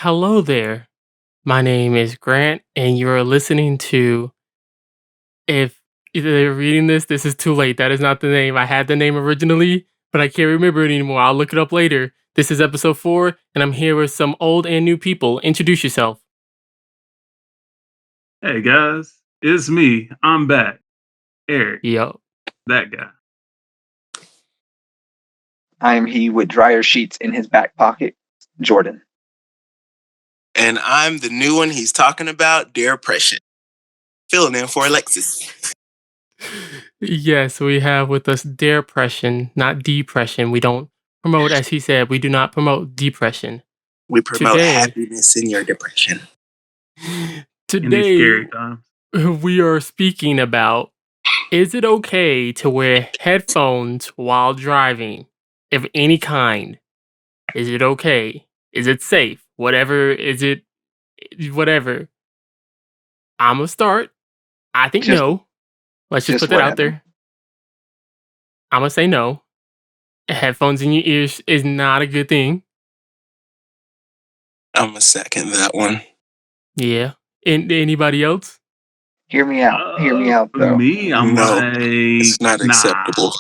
Hello there. My name is Grant, and you're listening to. If you're reading this is too late. That is not the name. I had the name originally, but I can't remember it anymore. I'll look it up later. This is episode 4, and I'm here with some old and new people. Introduce yourself. Hey guys, it's me. I'm back. Eric, Yo. that guy. I am he with dryer sheets in his back pocket, Jordan. And I'm the new one he's talking about, Depression. Filling in for Alexis. Yes, we have with us depression, not depression. We don't promote, as he said, we do not promote depression. We promote Today- happiness in your depression. In these Today, scary times. we are speaking about, is it okay to wear headphones while driving of any kind? Is it okay? Is it safe? Whatever, is it whatever? I'm gonna start. I think Just- no. Let's just just put that out whatever. there. I'm gonna say no. Headphones in your ears is not a good thing. I'm going to second that one. Yeah. And anybody else? Hear me out. Hear me out, For though. me, I'm No, like, It's not nah. acceptable.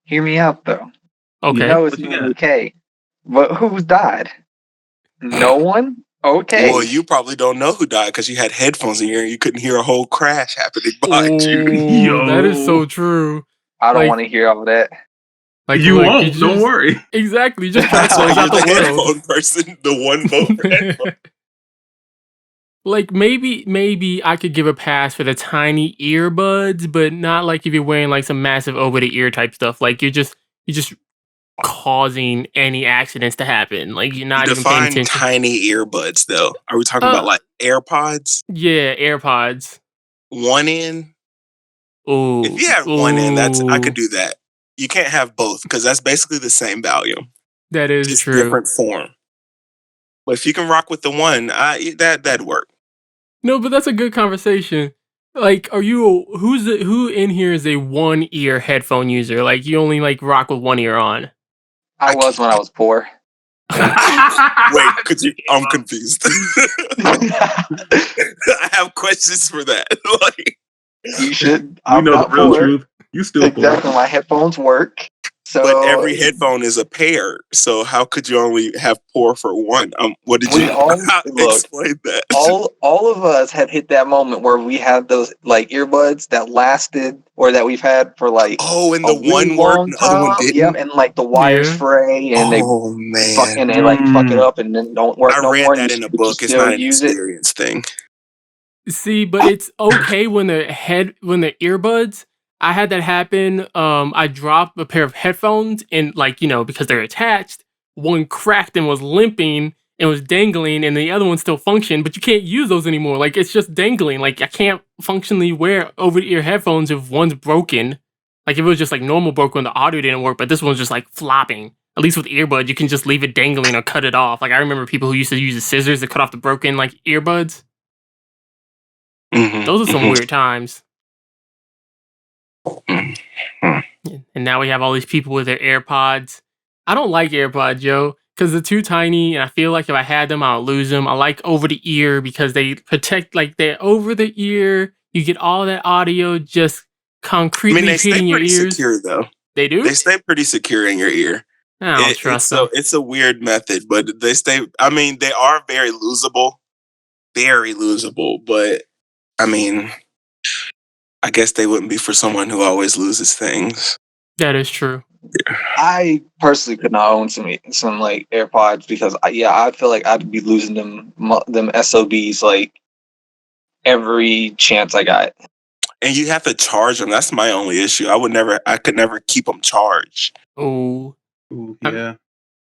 Hear me out, though. Okay. You know it's What you not got? okay. But who's died? No one? Okay. Well, you probably don't know who died because you had headphones in your ear and you couldn't hear a whole crash happening behind you. Ooh, that is so Yo. true. I don't like- want to hear all that. Like You look, won't. just- Don't worry. Exactly. Just try to That's why close you're out the the world. headphone person, the one vote for headphones. Like maybe I could give a pass for the tiny earbuds, but not like if you're wearing like some massive over the ear type stuff. Like you're just causing any accidents to happen. Like you're not even paying Define attention. tiny earbuds, though. Are we talking about like AirPods? Yeah, AirPods. One in? Ooh. If you have one in, I ooh, could do that. You can't have both because that's basically the same volume, That is just true. different form. But if you can rock with the one, that'd work. No, but that's a good conversation. Like, who in here is a one ear headphone user? Like, you only like rock with one ear on. I was when I was poor. Wait, could you? I'm confused. I have questions for that. Like, You should. We I'm know the not real poor. truth. You still poor. Exactly. My headphones work. So but every headphone is a pair, so how could you only have poor for one? What did We you all- look, explain that? all of us have hit that moment where we had those like earbuds that lasted or that we've had for like Oh, and a the really one worked, long and the other one time. didn't. Yep, and like the wires Yeah. fray and Oh man, they like fuck it up and then don't work I no read more. that and in a you book. It's still not an use it. experience thing. See, but it's okay when the earbuds. I had that happen. I dropped a pair of headphones and like, because they're attached, one cracked and was limping and was dangling and the other one still functioned, but you can't use those anymore. Like it's just dangling. Like I can't functionally wear over the ear headphones if one's broken. Like if it was just like normal broken when the audio didn't work, but this one's just like flopping. At least with earbuds, you can just leave it dangling or cut it off. Like I remember people who used to use the scissors to cut off the broken like earbuds. Mhm, Those are some mhm. weird times. Mhm. And now we have all these people with their AirPods. I don't like AirPods, yo, because they're too tiny, and I feel like if I had them, I'll lose them. I like over the ear because they protect, like they're over the ear. You get all that audio just I concretely mean, they stay hitting your pretty ears. secure though. They do? They stay pretty secure in your ear. I don't trust them. It's a weird method, but they stay. I mean, they are very losable, But I mean, I guess they wouldn't be for someone who always loses things. That is true. I personally could not own some like AirPods because I feel like I'd be losing them SOBs like every chance I got. And you have to charge them. That's my only issue. I could never keep them charged. Oh, Ooh, yeah.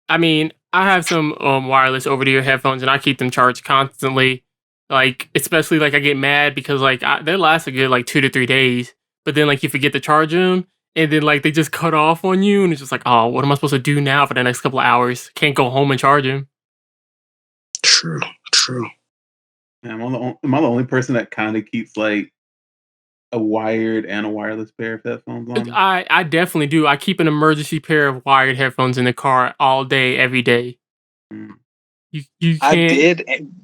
I mean, I have some wireless over-the-ear headphones, and I keep them charged constantly. Like, especially like I get mad because like they last a good like 2 to 3 days, but then like you forget to charge them, and then like they just cut off on you, and it's just like, oh, what am I supposed to do now for the next couple of hours? Can't go home and charge them. True. Yeah, am I the only person that kind of keeps like a wired and a wireless pair of headphones on? I definitely do. I keep an emergency pair of wired headphones in the car all day, every day. Mm. You I can't. did, and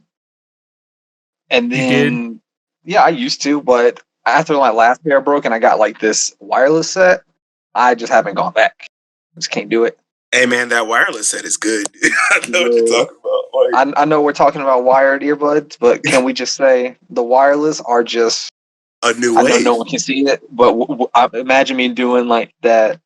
You did. then yeah, I used to, but after my last pair broke and I got like this wireless set, I just haven't gone back. Just can't do it. Hey man, that wireless set is good. I know what Yeah. you're talking about. Like, I know we're talking about wired earbuds, but can we just say the wireless are just? a new I know wave. no one can see it, but I imagine me doing like the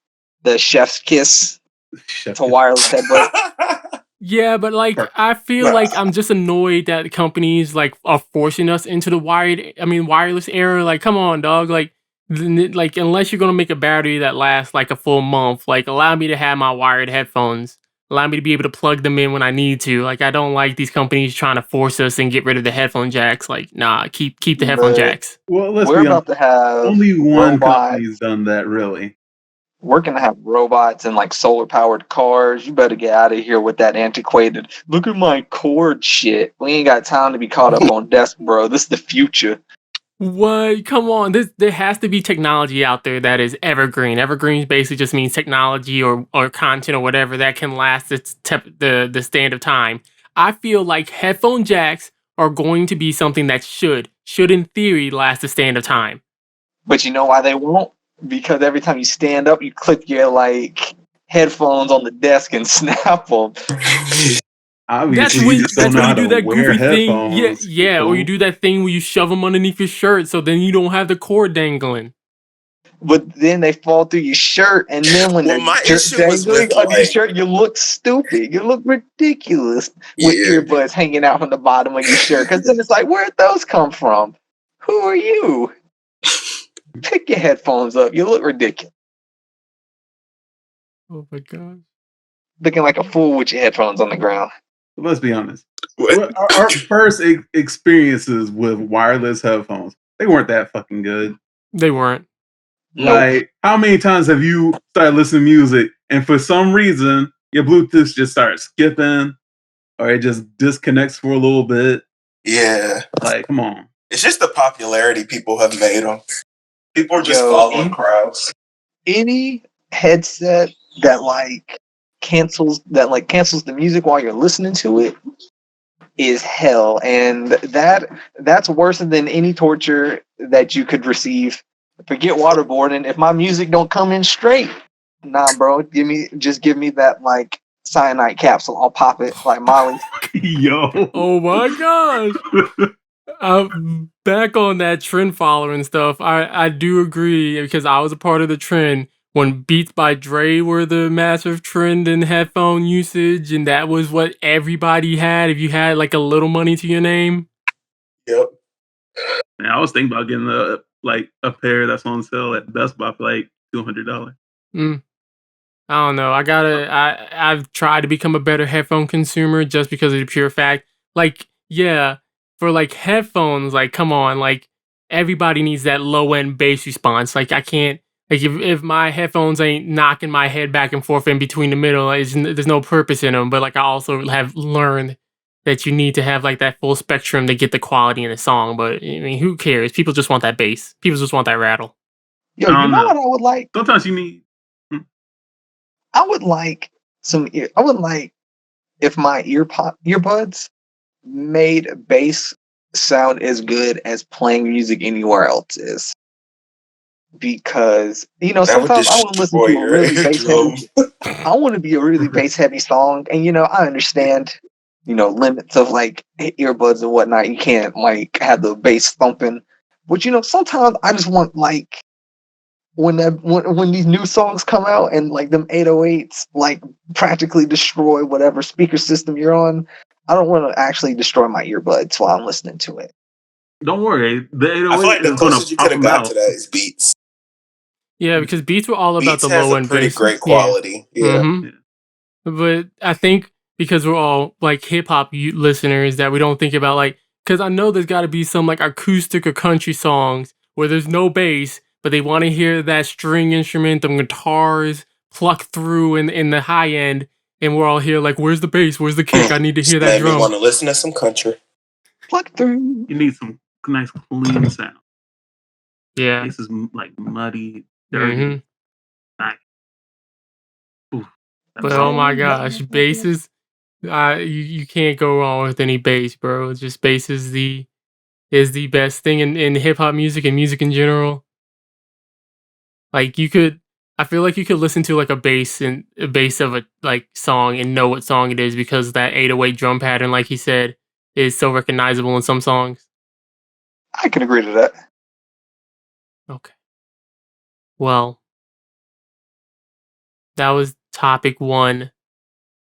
chef's kiss Chef to wireless headbutt. Yeah, but like I feel like I'm just annoyed that companies like are forcing us into the wireless era. Like, come on, dog. Like, like unless you're gonna make a battery that lasts like a full month, like allow me to have my wired headphones. Allow me to be able to plug them in when I need to. Like, I don't like these companies trying to force us and get rid of the headphone jacks. Like, nah, keep the headphone But jacks. Well, let's we're be honest. about to have Only one company's robots. done that, really. We're gonna have robots and like solar powered cars. You better get out of here with that antiquated. Look at my cord shit. We ain't got time to be caught up on desk, bro. This is the future. What? Come on. There has to be technology out there that is evergreen. Evergreen basically just means technology or content or whatever that can last the stand of time. I feel like headphone jacks are going to be something that should in theory last the stand of time. But you know why they won't? Because every time you stand up, you click your like headphones on the desk and snap them. Obviously, you just don't That's know when how you do to that wear goofy thing. Yeah, headphones. yeah. Or you do that thing where you shove them underneath your shirt, so then you don't have the cord dangling. But then they fall through your shirt, and then when Well, they're my issue was dangling with, under your like- shirt, you look stupid. You look ridiculous with Yeah. earbuds hanging out from the bottom of your shirt. Because then it's like, where'd those come from? Who are you? Pick your headphones up. You look ridiculous. Oh my god. Looking like a fool with your headphones on the ground. Let's be honest. What? Our first experiences with wireless headphones, they weren't that fucking good. They weren't. Nope. Like, how many times have you started listening to music and for some reason your Bluetooth just starts skipping or it just disconnects for a little bit? Yeah. Like, come on. It's just the popularity people have made them. People are just Yo, following crowds. Any headset that cancels the music while you're listening to it is hell, and that's worse than any torture that you could receive. Forget waterboarding. If my music don't come in straight, nah, bro, give me that like cyanide capsule. I'll pop it like Molly. Yo. Oh my gosh. Back on that trend following stuff, I do agree because I was a part of the trend when Beats by Dre were the massive trend in headphone usage, and that was what everybody had if you had like a little money to your name. Yep. Man, I was thinking about getting a pair that's on sale at Best Buy for like $200. I don't know. I've tried to become a better headphone consumer just because of the pure fact. Like, yeah, for like headphones, like, come on, like, everybody needs that low end bass response. Like, I can't, like, if my headphones ain't knocking my head back and forth in between the middle, there's no purpose in them. But, like, I also have learned that you need to have, like, that full spectrum to get the quality in the song. But, I mean, who cares? People just want that bass, people just want that rattle. Yo, you know what I would like? Sometimes you need. I would like if my earbuds made bass sound as good as playing music anywhere else is. Because sometimes I want to listen to a really bass heavy. I want to be a really bass heavy song, and I understand limits of like earbuds and whatnot. You can't like have the bass thumping, but sometimes I just want like when these new songs come out and like them 808s like practically destroy whatever speaker system you're on. I don't want to actually destroy my earbuds while I'm listening to it. Don't worry, the 808 I feel like the is going closest to you pop could have them got out. to that is Beats. Yeah, because Beats were all about Beats the has low a end pretty bass. great quality. Yeah. Mm-hmm. But I think because we're all like hip hop listeners, that we don't think about like, because I know there's got to be some like acoustic or country songs where there's no bass, but they want to hear that string instrument, the guitars plucked through in the high end, and we're all here like, where's the bass? Where's the kick? I need to hear that Made me drum. want to listen to some country. Pluck through. You need some nice clean sound. Yeah. This is like muddy, dirty. Mm-hmm. Like, oof, But oh my gosh, basses. You can't go wrong with any bass, bro. It's just bass is the best thing in hip hop music and music in general. Like you could, I feel like you could listen to like a bass of a like song and know what song it is because that 808 drum pattern, like he said, is so recognizable in some songs. I can agree to that. Okay. Well, that was topic one.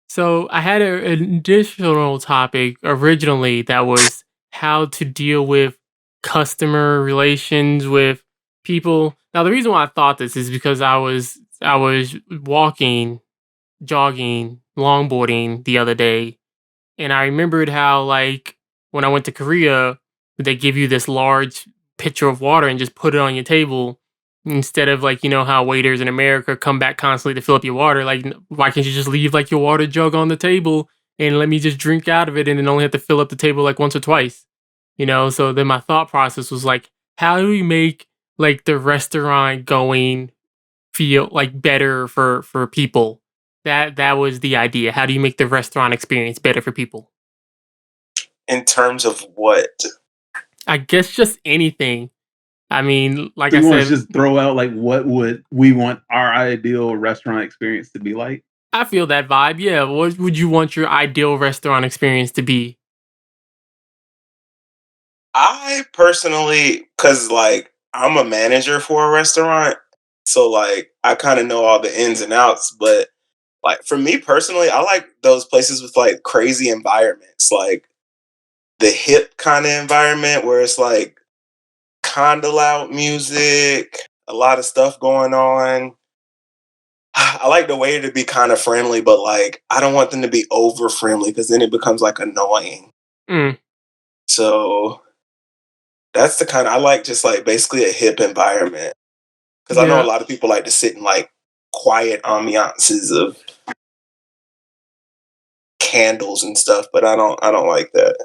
So I had an additional topic originally that was how to deal with customer relations with people. Now the reason why I thought this is because I was walking, jogging, longboarding the other day, and I remembered how like when I went to Korea, they give you this large pitcher of water and just put it on your table instead of like how waiters in America come back constantly to fill up your water. Like why can't you just leave like your water jug on the table and let me just drink out of it and then only have to fill up the table like once or twice? So then my thought process was like, how do we make like the restaurant going feel like better for people? That was the idea. How do you make the restaurant experience better for people? In terms of what? I guess just anything. I mean, like So I you want to said, just throw out like what would we want our ideal restaurant experience to be like? I feel that vibe. Yeah. What would you want your ideal restaurant experience to be? I personally, because like I'm a manager for a restaurant, so like I kind of know all the ins and outs. But like for me personally, I like those places with like crazy environments, like the hip kind of environment where it's like kind of loud music, a lot of stuff going on. I like the waiter to be kind of friendly, but like I don't want them to be over friendly because then it becomes like annoying. Mm, So that's the kind I like, just like basically a hip environment. Because I know a yeah. lot of people like to sit in like quiet ambiances of candles and stuff, but I don't like that.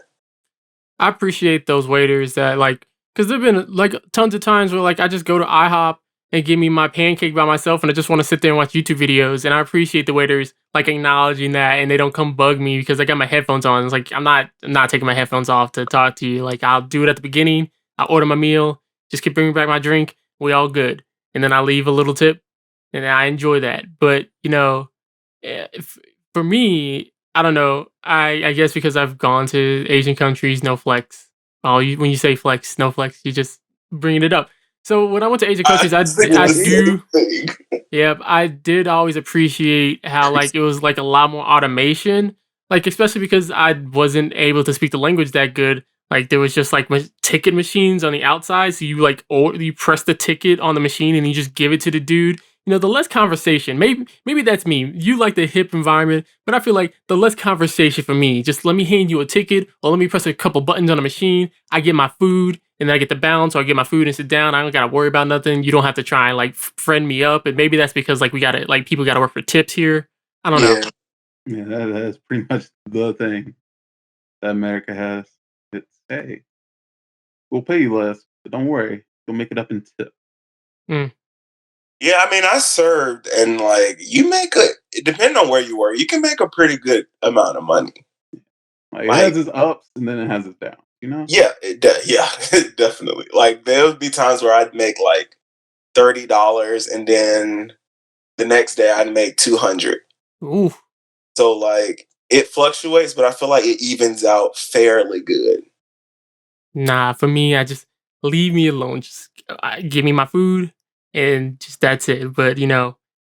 I appreciate those waiters that like, because there've been like tons of times where like I just go to IHOP and give me my pancake by myself, and I just want to sit there and watch YouTube videos. And I appreciate the waiters like acknowledging that, and they don't come bug me because I got my headphones on. It's like I'm not taking my headphones off to talk to you. Like I'll do it at the beginning. I'll order my meal, just keep bringing back my drink. We all good, and then I leave a little tip, and I enjoy that. But if, for me, I don't know. I guess because I've gone to Asian countries, no flex. Oh, when you say flex, no flex, you just bringing it up. So when I went to Asian I countries, was thinking I the same do. thing. Yeah, I did always appreciate how like it was like a lot more automation, like especially because I wasn't able to speak the language that good. Like there was just like ticket machines on the outside, so you like or you press the ticket on the machine and you just give it to the dude. The less conversation. Maybe that's me. You like the hip environment, but I feel like the less conversation for me. Just let me hand you a ticket or let me press a couple buttons on the machine. I get my food and then I get the bounce or I get my food and sit down. I don't gotta worry about nothing. You don't have to try and like friend me up. And maybe that's because like we gotta like people gotta work for tips here. I don't know. Yeah. Yeah, that's pretty much the thing that America has. It's hey, we'll pay you less, but don't worry, you'll make it up in tip. Mm, Yeah, I mean, I served, and like you make depending on where you were, you can make a pretty good amount of money. Like it has Like, its ups and then it has its downs, you know? yeah, yeah, definitely. Like there would be times where I'd make like $30, and then the next day I'd make 200. ooh, So like it fluctuates, but I feel like it evens out fairly good. nah. For me, I just leave me alone. Just give me my food and just that's it. But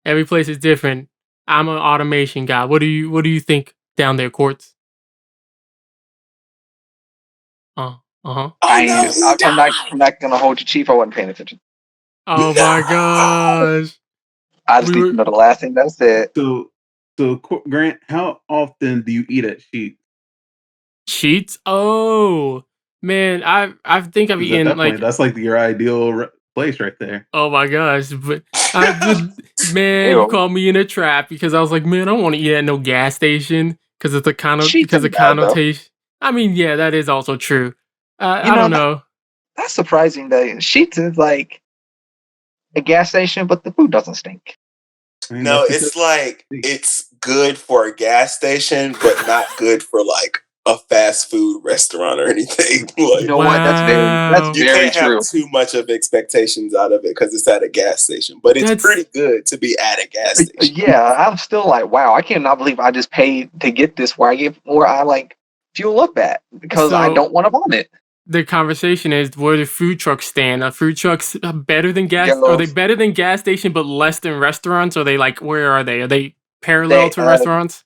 every place is different. I'm an automation guy. What do you think down there, Quartz? Uh huh. Oh I no, ain't. he I'm died. not gonna hold you cheap. I wasn't paying attention. Oh my No. gosh. I just We need to were know the last thing that said. So Grant, how often do you eat at Sheet? cheats. Oh man, I think I've Because at eaten that point, like that's like your ideal place right there. oh my gosh, but I did man, you Ew. called me in a trap because I was like, man, I don't want to eat at no gas station because it's the Sheets because of ain't bad though. connotation. I mean, yeah, that is also true. You I know don't know. that's surprising that Sheets is like a gas station, but the food doesn't stink. I mean, No, that's because it's like it's good for a gas station, but not good for like a fast food restaurant or anything. You know what? That's Wow. You very can't have true. too much of expectations out of it because it's at a gas station. But it's That's pretty good to be at a gas station. Yeah, I'm still like, wow, I cannot believe I just paid to get this where I like fuel up at because I So- don't want to vomit. the conversation is where do food trucks stand? Are food trucks better than gas? Yo. Are they better than gas station but less than restaurants? Or are they like where are they? Are they parallel to restaurants?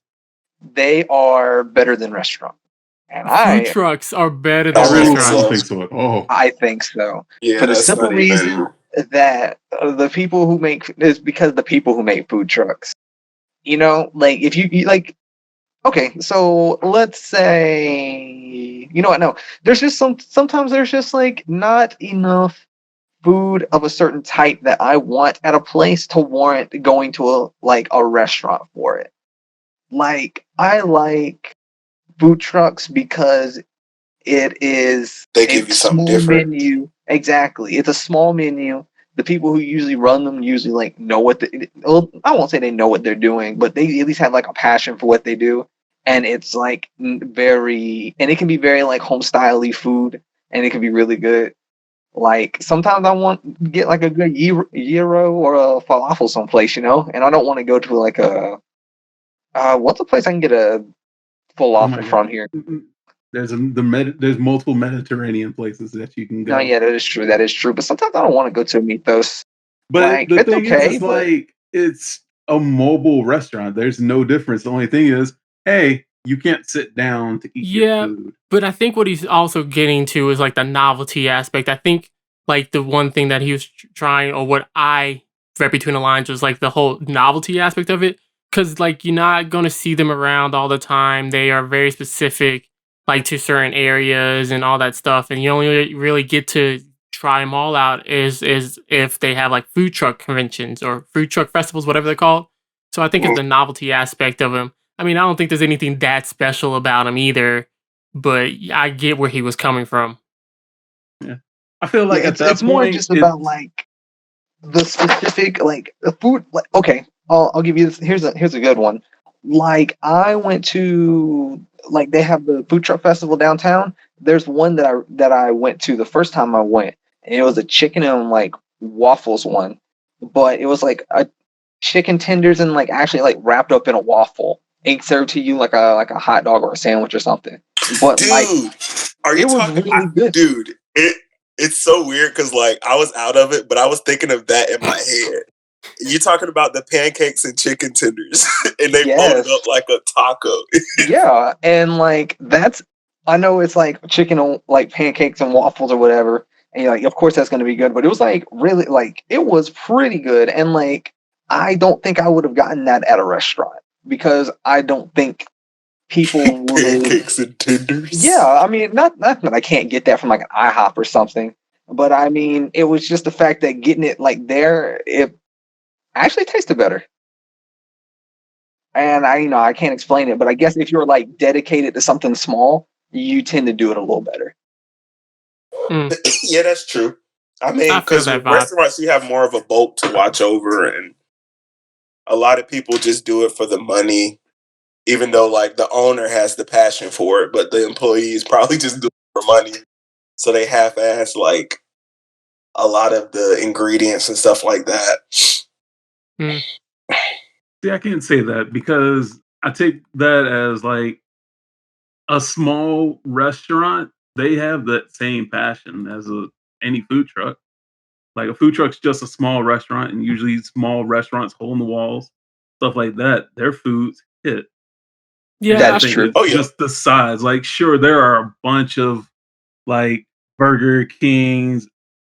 They are better than restaurants, and Food trucks are better than I don't think restaurants. I don't think so at all. I think so. Yeah, For the that's simple not even- reason that the people who make is because the people who make food trucks. You know, like if you like, okay, so let's say, you know what? No, there's just sometimes there's just like not enough food of a certain type that I want at a place to warrant going to a restaurant for it. Like I like food trucks because it is They give you something small different. menu. Exactly. It's a small menu. The people who usually run them usually like know well, I won't say they know what they're doing, but they at least have like a passion for what they do. And it's like and it can be very like home style-y food, and it can be really good. Like sometimes I want to get like a good gyro or a falafel someplace, and I don't want to go to like a what's a place I can get a falafel from here? There's multiple Mediterranean places that you can go. No, yeah, that is true. That is true. But sometimes I don't want to go to a mythos. But like, the it's thing okay, is, but- it's a mobile restaurant. There's no difference. The only thing is, hey, you can't sit down to eat your food. But I think what he's also getting to is like the novelty aspect. I think like the one thing that he was trying, or what I read between the lines, was like the whole novelty aspect of it. Because like you're not gonna see them around all the time. They are very specific, like to certain areas and all that stuff. And you only really get to try them all out is if they have like food truck conventions or food truck festivals, whatever they're called. So I think it's the novelty aspect of them. I mean, I don't think there's anything that special about him either, but I get where he was coming from. Yeah, I feel like at that it's more point, just about like the specific like the food. Like, okay, I'll give you this. Here's a good one. Like I went to like they have the food truck festival downtown. There's one that I went to the first time I went, and it was a chicken and like waffles one, but it was like a chicken tenders and like actually like wrapped up in a waffle and served to you like a hot dog or a sandwich or something. But dude, like, are you it was talking? really good. Dude, it's so weird because like I was out of it, but I was thinking of that in my head. You're talking about the pancakes and chicken tenders, and they folded up like a taco. Yeah, and like I know it's like chicken on like pancakes and waffles or whatever, and you're like, of course that's gonna be good, but it was like really like it was pretty good, and like I don't think I would have gotten that at a restaurant because I don't think people would. Pancakes and tenders. Yeah, I mean, not that I can't get that from like an IHOP or something, but I mean, it was just the fact that getting it like there, it actually tasted better. And I can't explain it, but I guess if you're like dedicated to something small, you tend to do it a little better. Yeah, that's true. I mean, because with restaurants, you have more of a bulk to watch over, and a lot of people just do it for the money, even though like the owner has the passion for it, but the employees probably just do it for money. So they half-ass like a lot of the ingredients and stuff like that. See, I can't say that because I take that as like a small restaurant. They have that same passion as any food truck. Like a food truck's just a small restaurant, and usually small restaurants, hole in the walls, stuff like that. Their foods hit. Yeah, that's true. Just the size. Like, sure, there are a bunch of like Burger Kings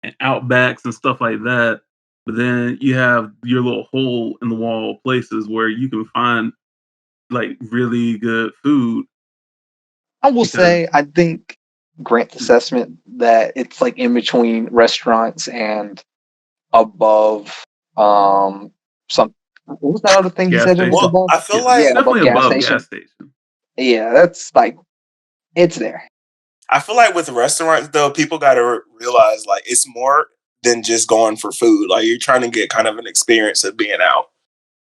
and Outbacks and stuff like that. But then you have your little hole in the wall places where you can find like really good food. I will say, I think Grant's assessment that it's like in between restaurants and above some. What was that other thing you said? It was above? I feel like definitely above gas station. Yeah, that's like it's there. I feel like with restaurants though, people got to realize like it's more than just going for food. Like you're trying to get kind of an experience of being out.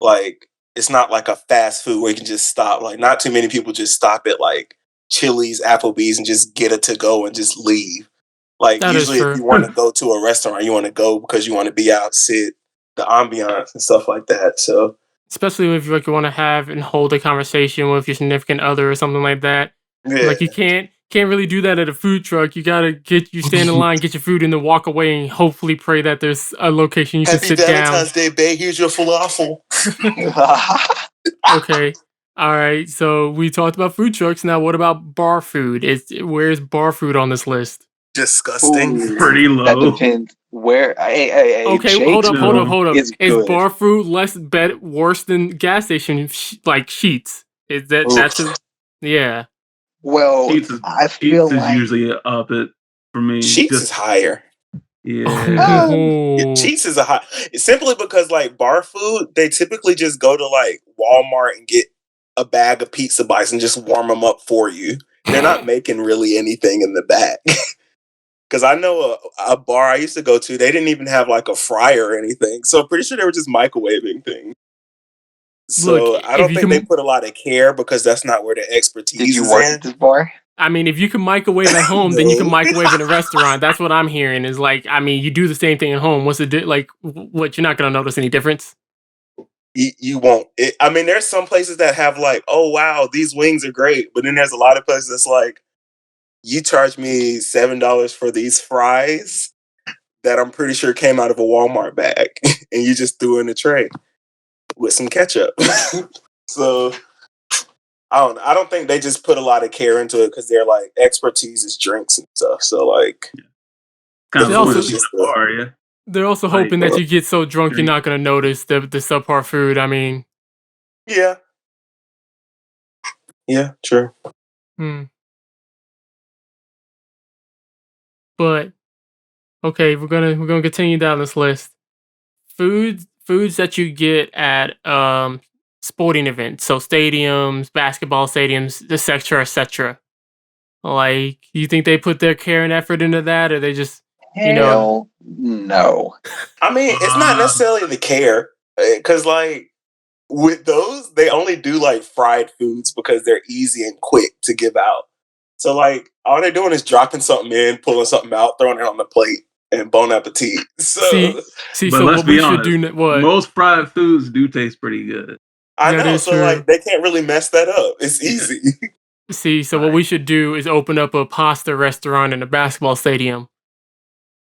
Like it's not like a fast food where you can just stop. Like, not too many people just stop at like Chili's, Applebee's, and just get a to go and just leave. Like, That is usually, if true. you want to go to a restaurant, you want to go because you want to be out, sit, the ambiance and stuff like that. So, Especially if you like want to have and hold a conversation with your significant other or something like that. yeah. Like you can't really do that at a food truck. You gotta stand in line, get your food, and then walk away and hopefully pray that there's a location you can Happy sit Valentine's Day, babe. Here's your falafel. down. Okay. All right. So we talked about food trucks. Now, what about bar food? Where's bar food on this list? Disgusting. Ooh, Pretty that low. depends where. Hey, Okay, Shake hold up. is Is good. bar food worse than gas station like sheets? Is that's yeah. Well, Sheets is, I Sheets feel is like usually up it for me. Sheets is Just higher. yeah. Cheats is a high, simply because like bar food, they typically just go to like Walmart and get a bag of pizza bites and just warm them up for you. They're not making really anything in the back. Because I know a bar I used to go to, they didn't even have like a fryer or anything. So I'm pretty sure they were just microwaving things. So Look, I don't if you think they can, put a lot of care because that's not where their expertise did you is work in. at this bar? I mean, if you can microwave at home, then you can No. microwave in a restaurant. That's what I'm hearing. Is like, I mean, you do the same thing at home. What's the like? What you're not gonna notice any difference? You won't. I mean, there's some places that have like, oh wow, these wings are great, but then there's a lot of places that's like, you charge me $7 for these fries that I'm pretty sure came out of a Walmart bag, and you just threw in a tray with some ketchup. So I don't think they just put a lot of care into it because their like expertise is drinks and stuff. So like, Kind They of also- pointless in the bar, yeah. They're also Like, hoping that you get so drunk you're not gonna notice the subpar food. I mean, yeah, true. But okay, we're gonna continue down this list. Foods that you get at sporting events, so stadiums, basketball stadiums, etc., etc. Like, you think they put their care and effort into that, or they just Hell no. I mean, it's not necessarily the care because like with those, they only do like fried foods because they're easy and quick to give out. So like all they're doing is dropping something in, pulling something out, throwing it on the plate, and bon appetit. So see. But So let's what be we should honest, do? What? most fried foods do taste pretty good. I That know. is So true. like they can't really mess that up. It's easy. See, so what we should do is open up a pasta restaurant in a basketball stadium.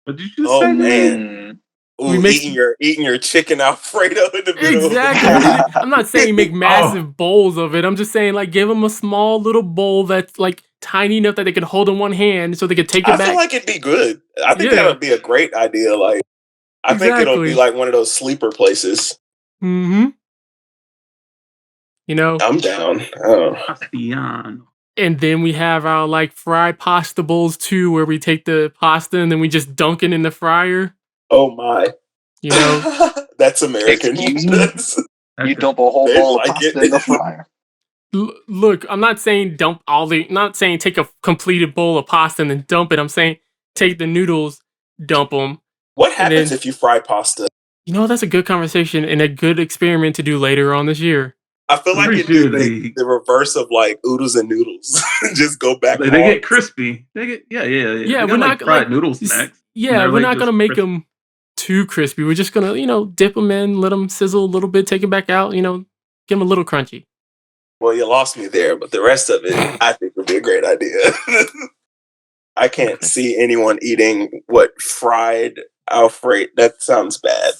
What did you Oh say? man. Ooh, We mix- eating your chicken Alfredo in the middle. Exactly. I'm not saying make massive bowls of it. I'm just saying like give them a small little bowl that's like tiny enough that they can hold in one hand so they can take it I back. feel like it'd be good. I think Yeah. that would be a great idea. Like, I think it'll be Exactly. like one of those sleeper places. Mm-hmm. You know, I'm down. Oh. Castellano. and then we have our like fried pasta bowls too, where we take the pasta and then we just dunk it in the fryer. Oh my. You know, That's American. Excuse me? That's- You dump a whole They bowl like of pasta it. in the fryer. Look, I'm not saying dump all the. I'm not saying take a completed bowl of pasta and then dump it. I'm saying take the noodles, dump them. What happens then- if you fry pasta? You know, that's a good conversation and a good experiment to do later on this year. I feel like Pretty it'd be sure the reverse of like oodles and noodles. Just go back. They get crispy. They get yeah. Yeah, They we're got, not like fried like noodle snacks. Yeah, They're, we're like, not just gonna make crispy. them too crispy. We're just gonna dip them in, let them sizzle a little bit, take it back out. Give them a little crunchy. Well, you lost me there, but the rest of it, I think, would be a great idea. I can't see anyone eating fried Alfredo. That sounds bad.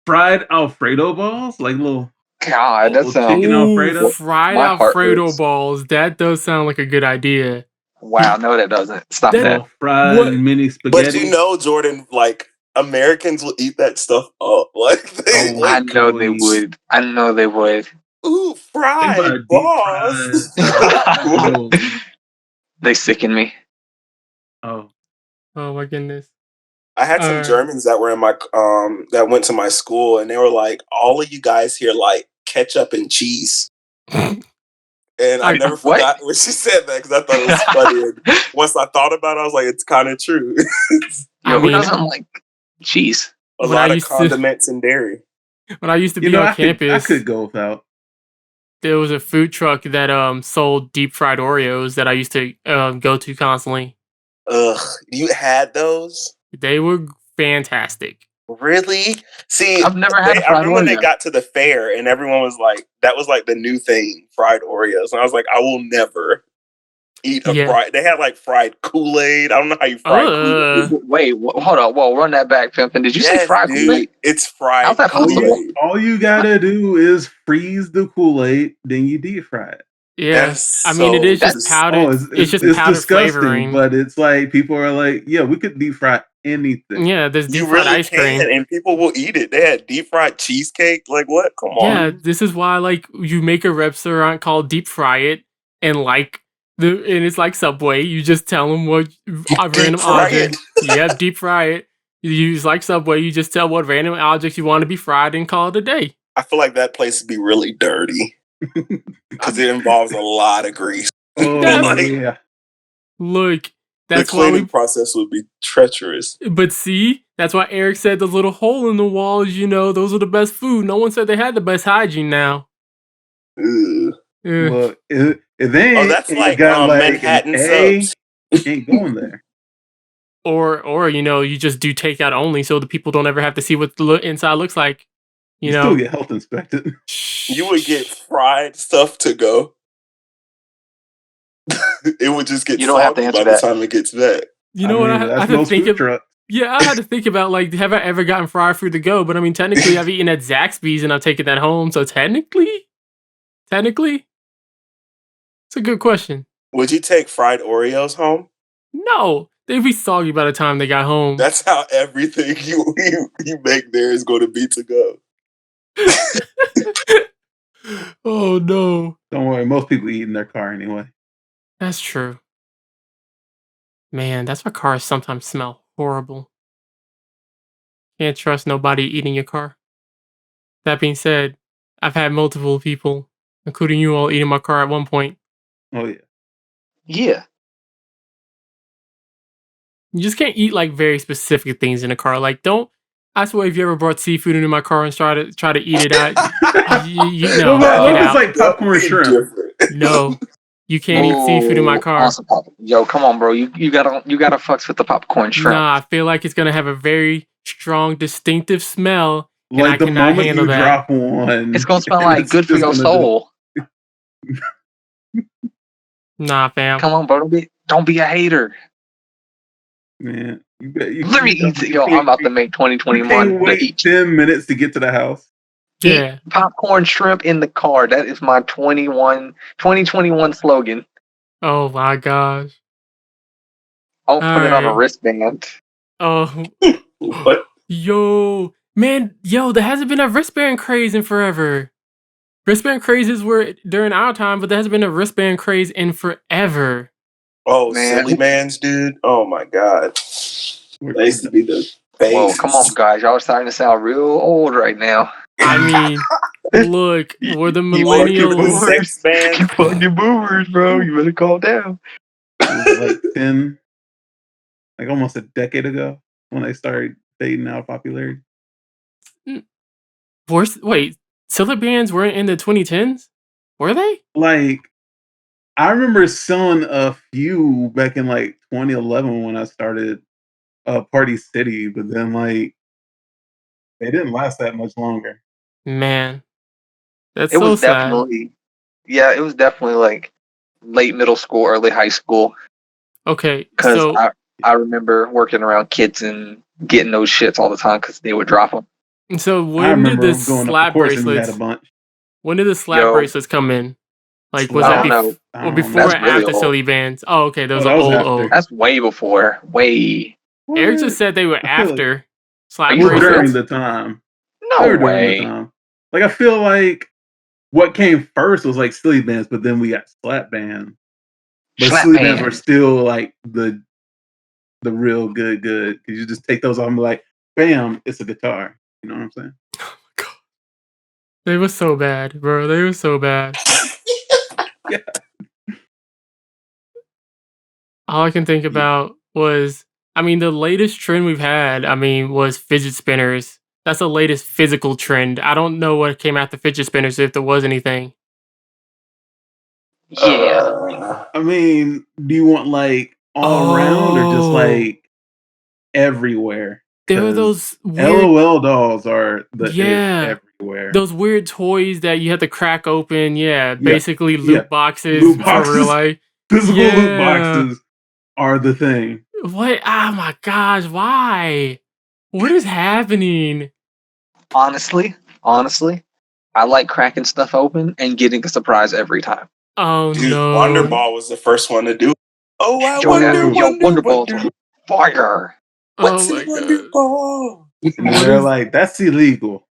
Fried Alfredo balls, like little God, that Little sounds. chicken Alfredo? Fried My heart Alfredo hurts. balls. That does sound like a good idea. Wow, no, that doesn't. Stop That- that. little fried What? mini spaghetti. But Jordan, like Americans will eat that stuff up. Like they, Oh, I like, know they would. I know they would. ooh, Think about fried a deep balls. fried noodles. They sicken me. Oh, Oh my goodness. I had some Germans that were in my that went to my school, and they were like, "All of you guys here like ketchup and cheese." And I never what? forgot when she said that because I thought it was funny. And once I thought about it, I was like, "It's kind of true." Yo, I who mean, doesn't like cheese? A When I lot of used to- condiments and dairy. When I used to You be know, on I campus, could go without. there was a food truck that sold deep fried Oreos that I used to go to constantly. Ugh, you had those? They were fantastic. Really? See, I've never had a I fried remember when they Oreo. got to the fair and everyone was like, that was like the new thing, fried Oreos. And I was like, I will never eat a Yeah. fried. They had like fried Kool-Aid. I don't know how you fry Kool-Aid. Wait, hold on. Whoa, run that back, Pimpin'. Did you say fried Kool-Aid? It's fried. How's that possible? All you gotta do is freeze the Kool-Aid, then you deep fry it. Yeah, I mean it is just powdered. Oh, it's just it's powdered disgusting, flavoring. but it's like people are like, yeah, we could deep fry anything. Yeah, there's deep You fried really ice cream, and people will eat it. They had deep fried cheesecake. Like what? Come on. Yeah, this is why like you make a restaurant called Deep Fry It, and it's like Subway. You just tell them what a random fry object. Yep, deep fry it. You use like Subway. You just tell what random objects you want to be fried and call it a day. I feel like that place would be really dirty because it involves a lot of grease. Oh yeah. Look, The that's why cleaning process would be treacherous. But see, that's why Eric said the little hole in the walls. You know, those are the best food. No one said they had the best hygiene now. Ugh. Well, if they that's ain't like got like Manhattan an A, subs. ain't going there. Or you know, you just do takeout only, so the people don't ever have to see what the inside looks like. You know, still get health inspected. You would get fried stuff to go. It would just get. You don't have to answer by that. the time it gets back. You know what? I that's had to most think food of. trucks. Yeah, I had to think about like, have I ever gotten fried food to go? But I mean, technically, I've eaten at Zaxby's and I've taken that home. So technically, it's a good question. Would you take fried Oreos home? No, they'd be soggy by the time they got home. That's how everything you make there is going to be to go. Oh no! Don't worry, most people eat in their car anyway. That's true. Man, that's why cars sometimes smell horrible. Can't trust nobody eating your car. That being said, I've had multiple people, including you all, eating my car at one point. Oh yeah. Yeah. You just can't eat like very specific things in a car. Like, don't. I swear, if you ever brought seafood into my car and try to eat it out, no, get out. Like popcorn shrimp. No, you can't eat seafood in my car. Awesome. Yo, come on, bro. You gotta fucks with the popcorn shrimp. Nah, I feel like it's gonna have a very strong, distinctive smell. Like the moment you drop one, it's gonna smell like good for your soul. Nah, fam. Come on, bro. Don't be a hater. Man, let me eat. Yo, I'm about to make 2021. Wait 10 minutes to get to the house. Yeah, eat popcorn shrimp in the car. That is my 2021 slogan. Oh my gosh! I'll put it on a wristband. Oh, what? Yo, man, there hasn't been a wristband craze in forever. Wristband crazes were during our time, but there hasn't been a wristband craze in forever. Oh, man. Silly bands, dude. Oh my god. They used to be the face. Whoa, come on, guys. Y'all are starting to sound real old right now. I mean, look, we're the millennials. Sex band. You fucking boomers, bro. You better calm down. Like 10, like almost a decade ago when they started fading out of popularity. Wait, silly bands weren't in the 2010s? Were they? Like, I remember selling a few back in like 2011 when I started Party City, but then like they didn't last that much longer. Man, that's it so was sad. It was definitely like late middle school, early high school. Okay, because I remember working around kids and getting those shits all the time because they would drop them. So when did the slap bracelets? When did the slap bracelets come in? Like, was that before or after silly bands? Oh, okay, those are old. That's way before. Way. Eric just said they were after slap bracelets. During the time. No way. Like, I feel like what came first was like silly bands, but then we got slap bands. But silly bands were still like the real good, because you just take those off and be like, bam, it's a guitar. You know what I'm saying? Oh my god. They were so bad, bro. They were so bad. Yeah. All I can think about was, I mean, the latest trend we've had, was fidget spinners. That's the latest physical trend. I don't know what came after fidget spinners, if there was anything. Yeah. I mean, do you want like all around or just like everywhere? There were 'Cause those weird, LOL dolls are the yeah, everywhere. those weird toys that you had to crack open. Yeah, Yeah, basically yeah. loot boxes Loot for real boxes. life. Physical loot Yeah. boxes are the thing. What? Oh my gosh! Why? What is happening? Honestly, I like cracking stuff open and getting a surprise every time. Oh Dude, no! Wonder Ball was the first one to do it. Oh, I Yo, wonder. Wonder Balls are fire. What's Oh my in Wonder god! Ball? And What they're is- like, that's illegal.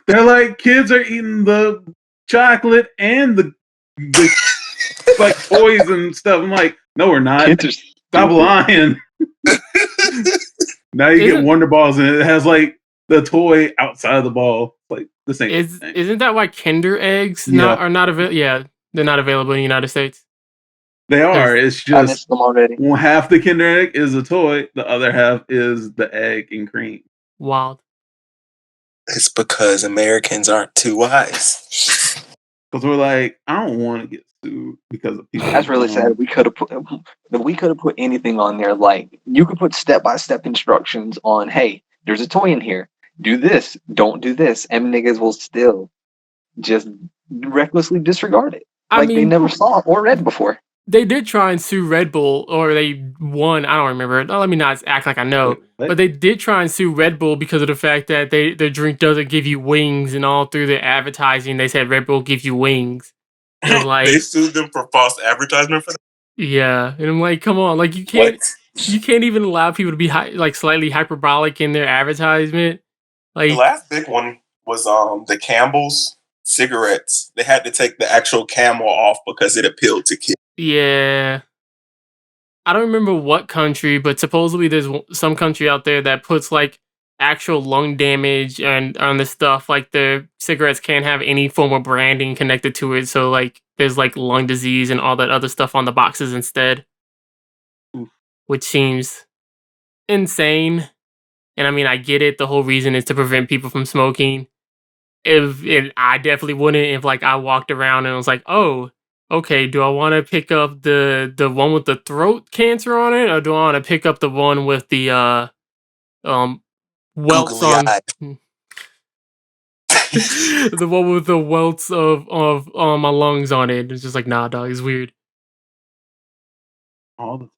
They're like, kids are eating the chocolate and the like toys and stuff. I'm like, no, we're not. Kids are Stop stupid. lying. Now you get Wonder Balls and it has like the toy outside of the ball. Like the same thing. Isn't that why Kinder eggs Yeah. are not available? Yeah, they're not available in the United States. They are. It's I just missed them already. half the Kinder Egg is a toy, the other half is the egg and cream. Wild. It's because Americans aren't too wise. Because we're like, I don't want to get sued because of people. That's really sad. We could have put anything on there. Like you could put step-by-step instructions on. Hey, there's a toy in here. Do this. Don't do this. And niggas will still just recklessly disregard it, like they never saw or read before. They did try and sue Red Bull, or they won. I don't remember. Let me not act like I know. Wait, but they did try and sue Red Bull because of the fact that their drink doesn't give you wings, and all through their advertising they said Red Bull gives you wings. And I'm like, they sued them for false advertisement for that. Yeah, and I'm like, come on, like you can't even allow people to be like slightly hyperbolic in their advertisement. Like the last big one was the Campbell's cigarettes. They had to take the actual camel off because it appealed to kids. Yeah. I don't remember what country, but supposedly there's some country out there that puts like actual lung damage and on the stuff. Like the cigarettes can't have any form of branding connected to it, so like there's like lung disease and all that other stuff on the boxes instead, which seems insane. And I mean, I get it. The whole reason is to prevent people from smoking. I definitely wouldn't if like I walked around and was like, oh, okay, do I want to pick up the one with the throat cancer on it, or do I want to pick up the one with the welts on the one with the welts of my lungs on it? It's just like, nah, dog, it's weird. All the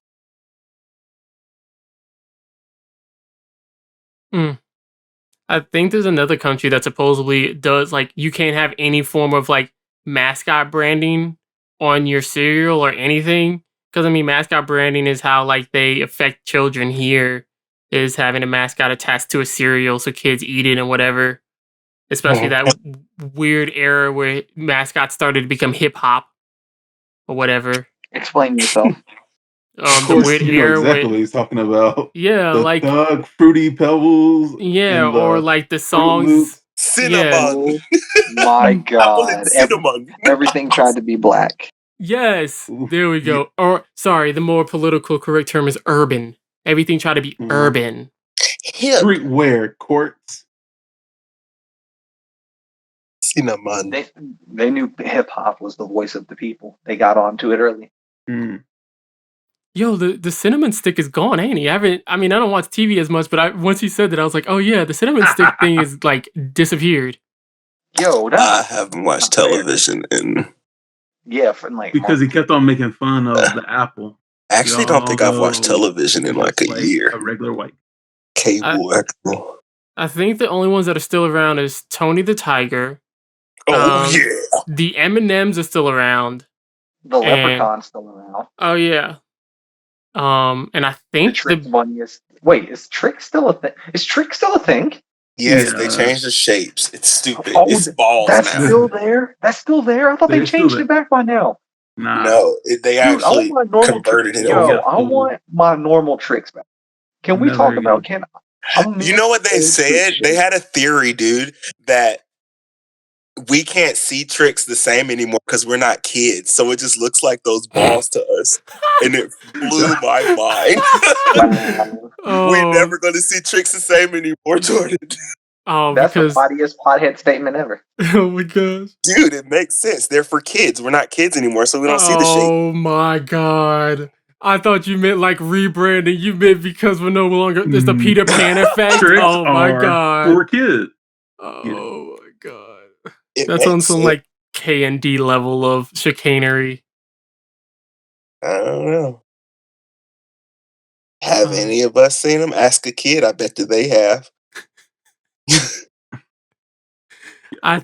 I think there's another country that supposedly does like you can't have any form of like mascot branding on your cereal or anything. Because I mean, mascot branding is how like they affect children here. Is having a mascot attached to a cereal so kids eat it and whatever. Especially that weird era where mascots started to become hip hop or whatever. Explain yourself. The weird you know era exactly where what he's talking about. yeah, The like Thug, Fruity Pebbles. yeah, and or like the songs. Cinnamon. Oh my god. Everything tried to be black. Yes, there we go. Or sorry, the more political correct term is urban. Everything tried to be urban. Streetwear, courts. Cinnamon. They knew hip hop was the voice of the people. They got onto it early. Yo, the cinnamon stick is gone, ain't he? I mean, I don't watch TV as much, but once he said that, I was like, oh yeah, the cinnamon stick thing is like disappeared. Yo, I haven't watched television in like because he kept on making fun of the apple. I actually don't think I've watched television in like a year. A regular white cable actual. I think the only ones that are still around is Tony the Tiger. Oh yeah, the M&Ms are still around. The Leprechaun's still around. Oh yeah. And I think the Trick one is. Wait, is Trick still a thing? Is Trick still a thing? Yes, they changed the shapes. It's stupid. Oh, it's balls that's now. Still there? That's still there? I thought they changed it back by now. Nah. No, they actually converted it over. I want my normal Tricks back. Can we talk about? You know what they said? They had a theory, dude, that we can't see tricks the same anymore because we're not kids. So it just looks like those balls to us. And it blew my mind. We're never going to see tricks the same anymore, Jordan. Oh, that's because the funniest pothead statement ever. oh my gosh, dude, it makes sense. They're for kids. We're not kids anymore, so we don't see the shape. Oh my god. I thought you meant like rebranding. You meant because we're no longer there's the Peter Pan effect. Tricks Oh my are god. for kids. Oh my god. It That's on makes some sense. like K and D level of chicanery. I don't know. Have any of us seen them? Ask a kid. I bet that they have. I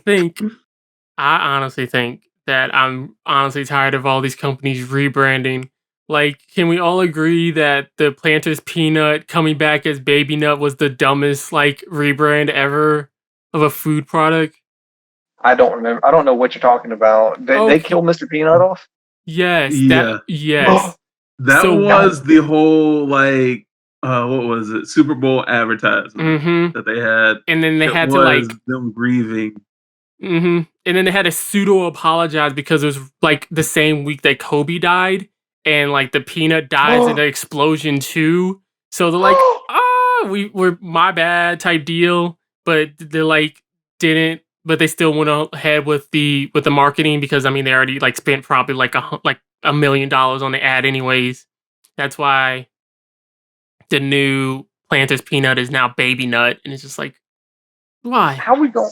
honestly think that I'm honestly tired of all these companies rebranding. Like, can we all agree that the Planters Peanut coming back as Baby Nut was the dumbest like rebrand ever of a food product? I don't remember. I don't know what you're talking about. They Okay. killed Mr. Peanut off? Yes, Yeah. yes. That So- was the whole like what was it? Super Bowl advertisement Mhm. that they had. And then they It had to was like them grieving. and then they had to pseudo apologize because it was like the same week that Kobe died and like the peanut dies in an explosion too. So they're like, we're my bad type deal, but they like didn't, but they still went ahead with the marketing because I mean they already like spent probably like $1 million on the ad anyways. That's why the new Planters Peanut is now Baby Nut, and it's just like, why? How we gonna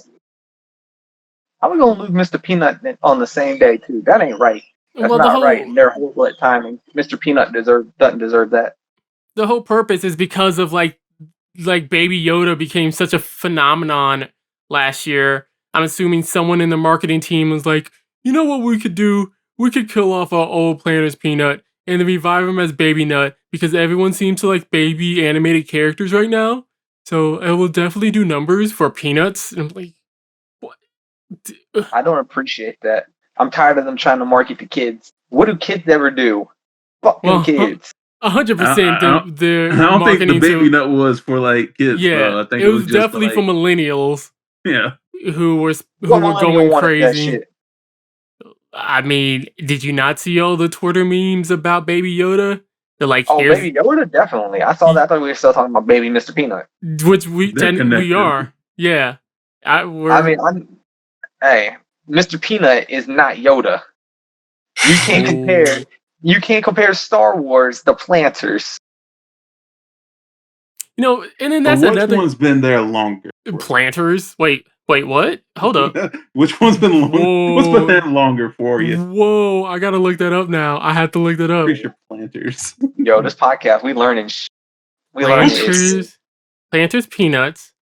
lose Mr. Peanut on the same day too? That ain't right. That's Well, not right. In their whole timing, Mr. Peanut doesn't deserve that. The whole purpose is because of like Baby Yoda became such a phenomenon last year. I'm assuming someone in the marketing team was like, you know what we could do? We could kill off our old Planters Peanut and then revive him as Baby Nut because everyone seems to like baby animated characters right now. So it will definitely do numbers for Peanuts. And I'm like, what? I don't appreciate that. I'm tired of them trying to market to kids. What do kids ever do? Fucking kids. 100%. The I don't think the marketing Baby to, Nut was for like kids. yeah, though. I think it was just definitely like, for millennials. Yeah, Who were Millennial going wanted that crazy. shit. I mean, did you not see all the Twitter memes about Baby Yoda? They're like, here's Baby Yoda, definitely. I saw that. I thought we were still talking about Baby Mr. Peanut. which we They're we are. connected. Yeah. Hey, Mr. Peanut is not Yoda. You can't compare. You can't compare Star Wars to Planters. You know, and then that's But which another one's been there longer? Planters. Wait, what? Hold up. Which one's been longer? What's been there longer for you? Whoa, I gotta look that up now. I have to look that up. Pretty sure Planters. Yo, this podcast, we learning. We learning. Planters Peanuts.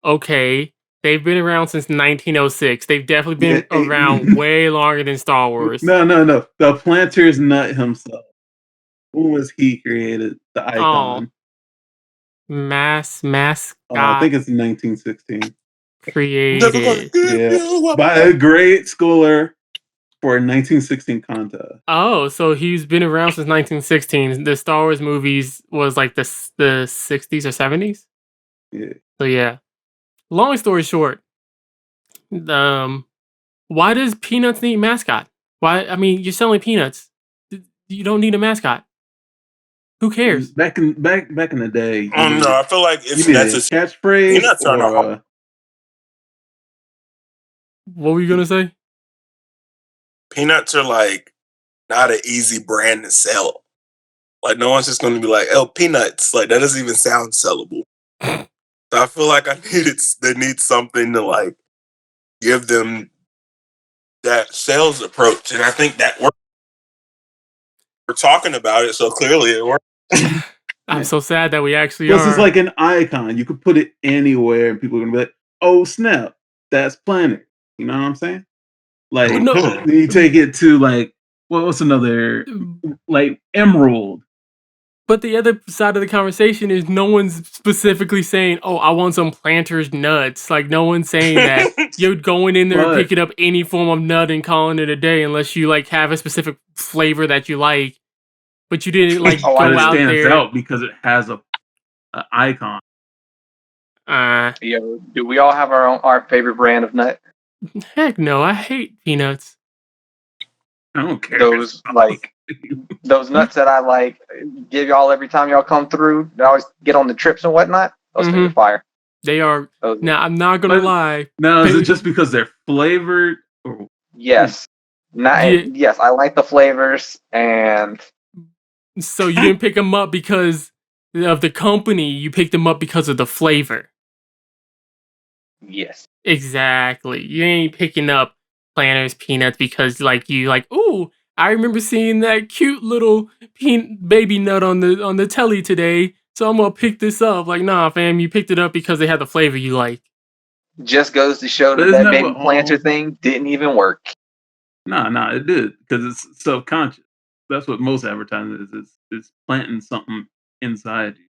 Okay. They've been around since 1906. They've definitely been around way longer than Star Wars. No. The Planters Nut himself. When was he created? The icon. Mascot. I think it's 1916. Created. By a great schooler for a 1916 contest. Oh, so he's been around since 1916. The Star Wars movies was like the 60s or 70s? Yeah. So yeah. Long story short, why does Peanuts need a mascot? Why? I mean, you're selling peanuts. You don't need a mascot. Who cares? Back in the day. No, I feel like if that's a catchphrase. Peanuts are what were you gonna say? Peanuts are like not an easy brand to sell. Like no one's just going to be like, "Oh, peanuts!" Like that doesn't even sound sellable. So I feel like they need something to like give them that sales approach, and I think that works. We're talking about it, so clearly it works. I'm so sad that we actually This is like an icon. You could put it anywhere, and people are gonna be like, "Oh snap, that's Planet." You know what I'm saying? Like, you take it to like, what's another like Emerald. But the other side of the conversation is no one's specifically saying, "Oh, I want some Planters nuts." Like no one's saying that. You're going in there and picking up any form of nut and calling it a day, unless you like have a specific flavor that you like. But you didn't like go out there. It stands out because it has a icon. Yo, do we all have our favorite brand of nut? Heck no, I hate peanuts. I don't care. Those those nuts that I like give y'all every time y'all come through. That I always get on the trips and whatnot. Those things are fire. They are. Those, Now, I'm not gonna lie. Now, is it just because they're flavored? Or yes. Yes, I like the flavors, and so you didn't pick them up because of the company. You picked them up because of the flavor. yes. Exactly. You ain't picking up Planters peanuts because ooh, I remember seeing that cute little baby nut on the telly today, so I'm gonna pick this up. Like, nah, fam, you picked it up because they had the flavor you like. Just goes to show But that isn't that that baby what planter all- thing didn't even work. Nah, it did because it's subconscious. That's what most advertising is. It's planting something inside you.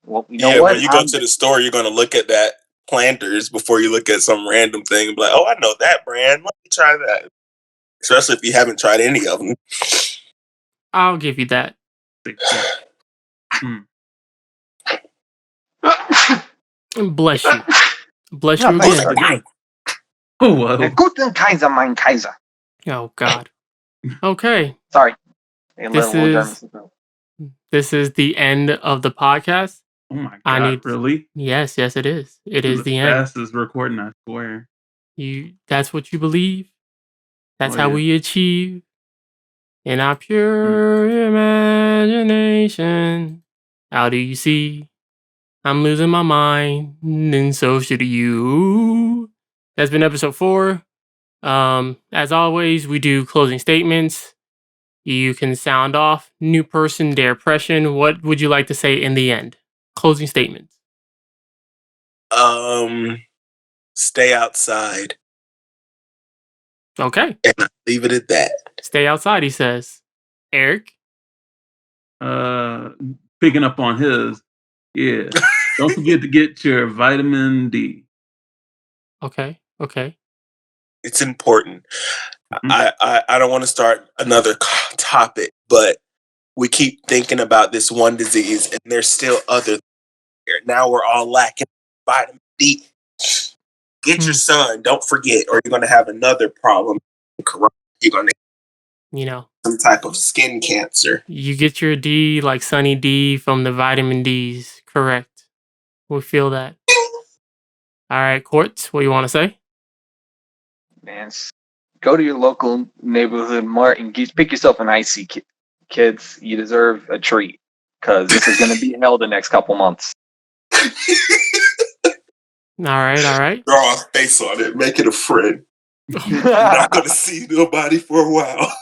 Well, you know when you go to the store, you're gonna look at that Planters before you look at some random thing and be like, "Oh, I know that brand. Let me try that." Especially if you haven't tried any of them. I'll give you that. Bless you. Bless you again. Oh, well. Guten Kaiser, mein Kaiser. Oh, God. Okay. Sorry. This is the end of the podcast. Oh my God! Really? Yes, it is. It is the end. Fastest recording, I swear. That's what you believe. That's how we achieve in our pure imagination. How do you see? I'm losing my mind, and so should you. That's been episode 4. As always, we do closing statements. You can sound off. New person, their impression. What would you like to say in the end? Closing statements. Stay outside. Okay. And leave it at that. Stay outside, he says. Eric? Picking up on his. Yeah. Don't forget to get your vitamin D. Okay. It's important. I don't want to start another topic, but we keep thinking about this one disease, and there's still other. Now we're all lacking vitamin D. Get your son. Don't forget, or you're going to have another problem. You're going to some type of skin cancer. You get your D like Sunny D from the vitamin Ds. Correct. We feel that. All right, Quartz, what do you want to say? Man, go to your local neighborhood mart and pick yourself an icy, kids. You deserve a treat because this is going to be hell the next couple months. All right. Draw a face on it. Make it a friend. You're not going to see nobody for a while.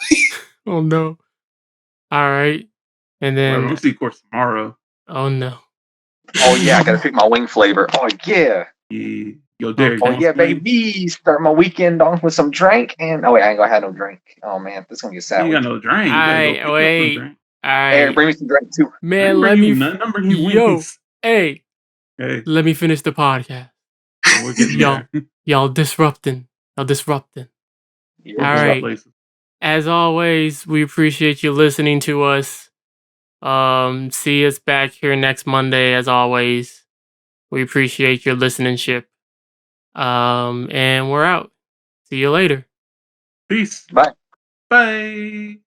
Oh, no. All right. And then... I'm going to see Quartz tomorrow. Oh, no. Oh, yeah. I got to pick my wing flavor. Oh, yeah. Yo, Derek. Oh, yeah, baby. Start my weekend off with some drink. And oh, wait, I ain't going to have no drink. Oh, man. This is going to get sad. You got no drink. Wait. Drink. All right. Hey, bring me some drink, too. Man, let me... Hey. Let me finish the podcast. Y'all disrupting. All right. As always, we appreciate you listening to us. See us back here next Monday, as always. We appreciate your listenership. And we're out. See you later. Peace. Bye. Bye.